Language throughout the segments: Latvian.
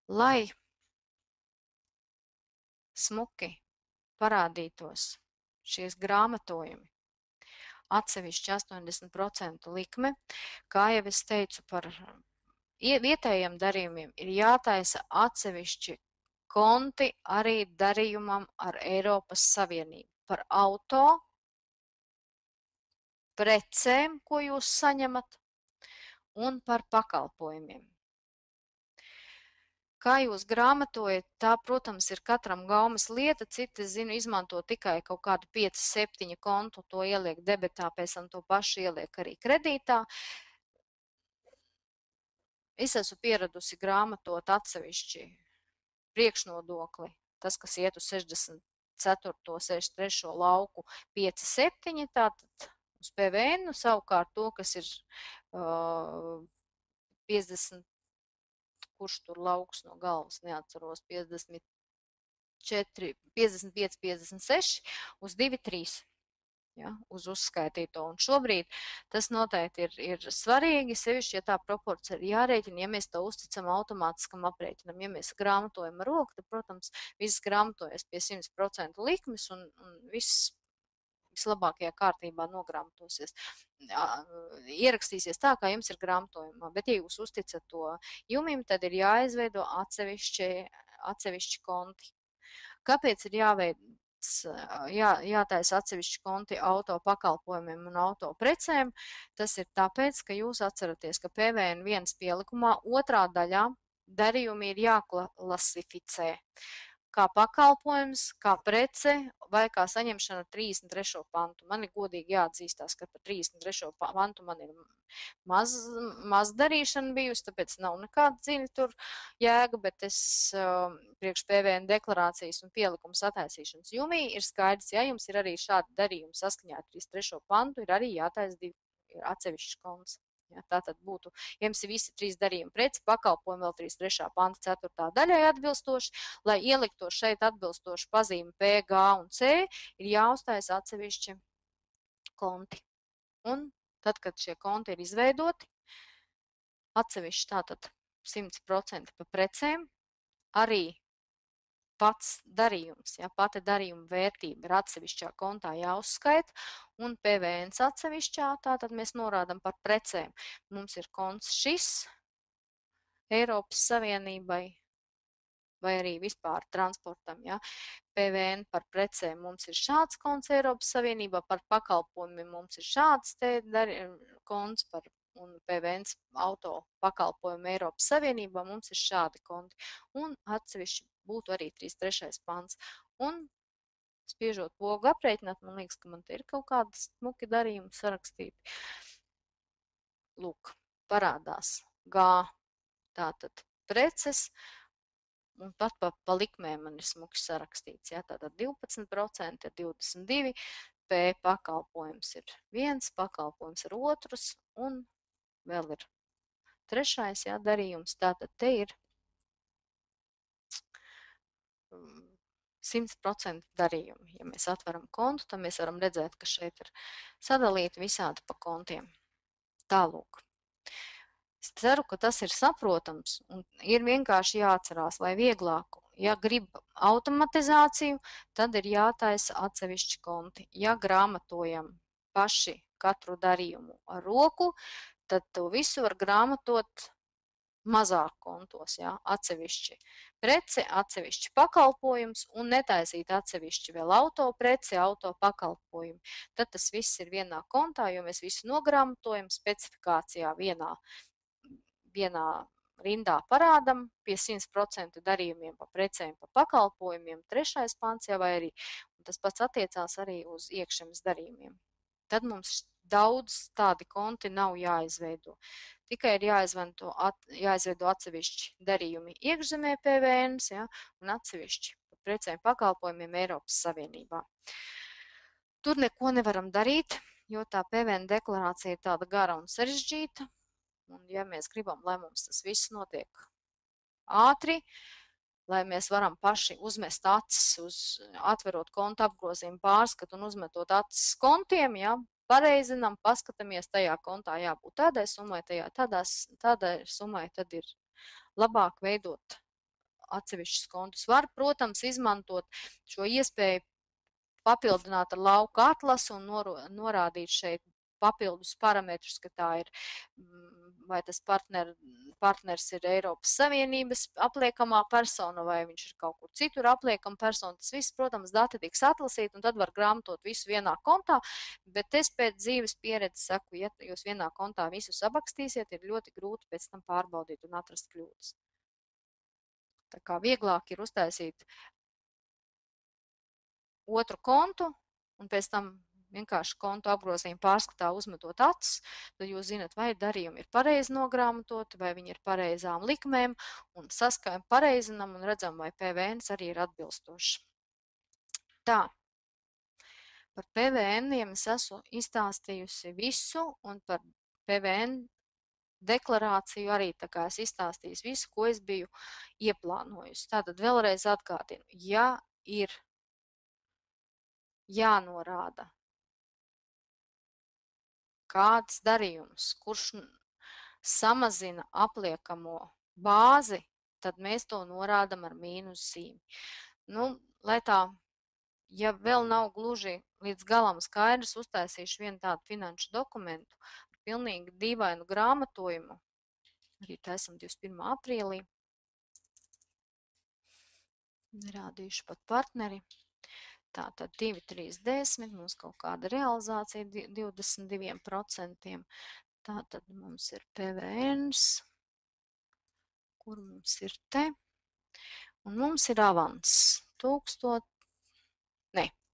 Lai smuki parādītos šies grāmatojumi, atsevišķi 80% likme, kā jau es teicu, par vietējiem darījumiem ir jātaisa atsevišķi konti arī darījumam ar Eiropas Savienību. Par auto, precēm, ko jūs saņemat, un par pakalpojumiem. Kā jūs grāmatojat, tā, protams, ir katram gaumas lieta, citi, zinu, izmanto tikai kaut kādu 5-7 kontu, to ieliek debetā, pēc tam to pašu ieliek arī kredītā. Es esmu pieradusi grāmatot atsevišķi priekšnodokli, tas, kas iet uz 64. 63. lauku 5-7, tātad uz PVN, savukārt to, kas ir 50, kurš tur lauks no galvas, neatceros, 54, 55, 56, uz 2-3. Ja, uz uzskaitīto. Un šobrīd tas noteikti ir svarīgi, sevišķi, ja tā proporcija ir jārēķina, ja mēs to uzticam automātiskam aprēķinam. Ja mēs grāmatojam ar roku, tad, protams, viss grāmatojas pie 100% likmes un viss vislabākajā kārtībā nogrāmatosies. Ierakstīsies tā, kā jums ir grāmatojumā, bet ja jūs uzticat to jumim, tad ir jāizveido atsevišķi konti. Kāpēc ir jātaisa atsevišķi konti auto pakalpojumiem un auto precēm? Tas ir tāpēc, ka jūs atceraties, ka PVN 1 pielikumā 2. daļā darījumi ir jāklasificē kā pakalpojums, kā prece vai kā saņemšana 33. pantu. Man ir godīgi jāatzīstās, ka par 33. pantu man ir maz darīšana bijusi, tāpēc nav nekāda dziļa tur jēga, bet es priekš PVN deklarācijas un pielikums attaisīšanas jumī ir skaidrs, ja jums ir arī šādi darījumi saskaņā ar 33. pantu, ir arī jātaisa 2 atsevišķi konts. Ja, tātad būtu, ja jums ir visi 3 darījumi preci, pakalpojumi vēl 33. panta 4. daļai atbilstoši, lai ielikto šeit atbilstoši pazīmi P, G un C, ir jāuztaisa atsevišķi konti. Un tad, kad šie konti ir izveidoti, atsevišķi tātad 100% pa precēm, arī pats darījums, ja, pati darījuma vērtība ir atsevišķā kontā jāuzskaita, un PVN atsevišķā, tātad mēs norādam par precēm. Mums ir konts šis Eiropas Savienībai, vai arī vispār transportam, ja. PVN par precēm mums ir šāds konts Eiropas Savienībā, par pakalpojumiem mums ir šāds te konts, un PVN auto pakalpojumu Eiropas Savienībā mums ir šādi konti. Un atsevišķi būtu arī 33. pants. Un spiežot pogu aprēķināt, man liekas, ka man te ir kaut kādi smuki darījumi sarakstīti. Lūk, parādās G, tātad preces, un pat pa likmēm man ir smuki sarakstīts. Ja, tātad 12% ir 22, P pakalpojums ir 1, pakalpojums ir 2, un vēl ir 3. Ja, darījums. Tātad te ir 100% darījumi. Ja mēs atveram kontu, tad mēs varam redzēt, ka šeit ir sadalīti visādi pa kontiem. Tālūk. Es ceru, ka tas ir saprotams un ir vienkārši jāatcerās, lai vieglāku. Ja grib automatizāciju, tad ir jātaisa atsevišķi konti. Ja grāmatojam paši katru darījumu ar roku, tad to visu var grāmatot mazāk kontos, ja, atsevišķi prece, atsevišķi pakalpojums un netaisīt atsevišķi vēl auto prece, auto pakalpojumi. Tad tas viss ir vienā kontā, jo mēs visu nogrāmatojam specifikācijā vienā rindā parādam pie 100% darījumiem pa precēm, pa pakalpojumiem, 3. pants jau vai arī, un tas pats attiecās arī uz iekšzemes darījumiem. Tad mums daudz tādi konti nav jāizveido. Tikai ir jāizveido atsevišķi darījumi iekšzemē PVN, ja, un atsevišķi par precēm pakalpojumiem Eiropas Savienībā. Tur neko nevaram darīt, jo tā PVN deklarācija ir tāda gara un sarežģīta, un ja mēs gribam, lai mums tas viss notiek ātri, lai mēs varam paši uzmest acis uz atverot kontu apgrozījumu pārskatu un uzmetot acis kontiem, ja, pareizinam, paskatāmies, tajā kontā jābūt tādai summai, tādai summai, tad ir labāk veidot atsevišķus kontus. Var, protams, izmantot šo iespēju papildināt ar lauka atlasu un norādīt šeit papildus parametrus, ka tā ir, vai tas partners ir Eiropas Savienības apliekamā persona, vai viņš ir kaut kur citur apliekama persona. Tas viss, protams, dati tiks atlasīt, un tad var grāmatot visu vienā kontā, bet es pēc dzīves pieredzes saku, ja jūs vienā kontā visu sabakstīsiet, ir ļoti grūti pēc tam pārbaudīt un atrast kļūdas. Tā kā vieglāk ir uztaisīt otru kontu, un pēc tam vienkārši kontu apgrozījumu pārskatā uzmetot acis, tad jūs zinat, vai darījumi ir pareizi nogrāmatoti, vai viņi ir pareizām likmēm, un saskaņojam pareizinam un redzam, vai PVN arī ir atbilstošs. Tā, par PVN-iem es esmu izstāstījusi visu, un par PVN deklarāciju arī tā kā es izstāstīju visu, ko es biju ieplānojusi. Tātad vēlreiz atgādinu, ja ir jānorāda kāds darījums, kurš samazina apliekamo bāzi, tad mēs to norādam ar mīnus zīmi. Nu, lai tā, ja vēl nav gluži līdz galam skaidrs, uztaisīšu vienu tādu finanšu dokumentu ar pilnīgi dīvainu grāmatojumu. Arī taisam 21. aprīlī. Rādīšu pat partneri. Tātad 2,310, mums kaut kāda realizācija 22%. Tātad mums ir PVNs, kur mums ir te, un mums ir avans 1000,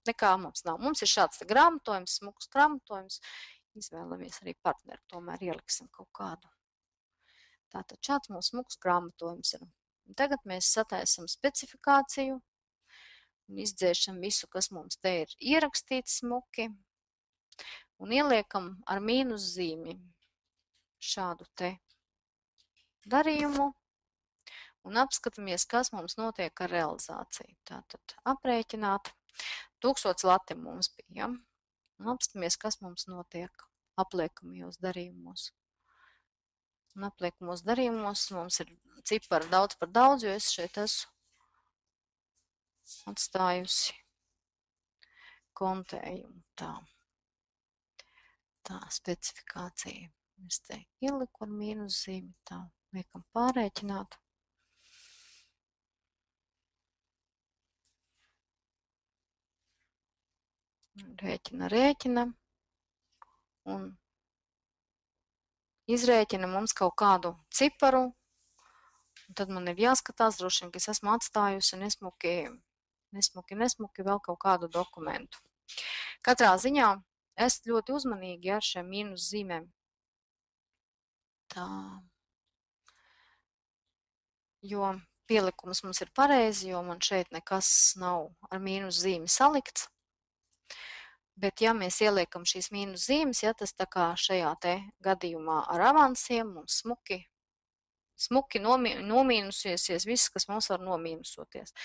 nekā mums nav. Mums ir šāds grāmatojums, smuks grāmatojums, izvēlamies arī partneri, tomēr ieliksim kaut kādu. Tātad šāds mums smuks grāmatojums ir. Un tagad mēs sataisam specifikāciju, un izdzēšam visu, kas mums te ir ierakstīts smuki, un ieliekam ar mīnus zīmi šādu te darījumu, un apskatāmies, kas mums notiek ar realizāciju. Tātad aprēķināt, 1000 lati mums bija, un apskatāmies, kas mums notiek apliekamajos darījumos. Un apliekamos darījumos mums ir cipari daudz par daudz, jo es šeit esmu atstājusi kontējumu. Tā specifikācija. Es te ieliku ar mīnus zīmi, tā liekam pārēķināt. Rēķina, un izrēķina mums kaut kādu ciparu, un tad man ir jāskatās, droši vien, ka es esmu atstājusi nesmuki vēl kaut kādu dokumentu. Katrā ziņā es ļoti uzmanīgi ar šiem mīnus zīmēm. Tā. Jo pielikums mums ir pareizi, jo man šeit nekas nav ar mīnus zīmi salikts. Bet ja mēs ieliekam šīs mīnus zīmes, ja tas tā kā šajā te gadījumā ar avansiem mums smuki nomīnusies viss, kas mums var nomīnusoties.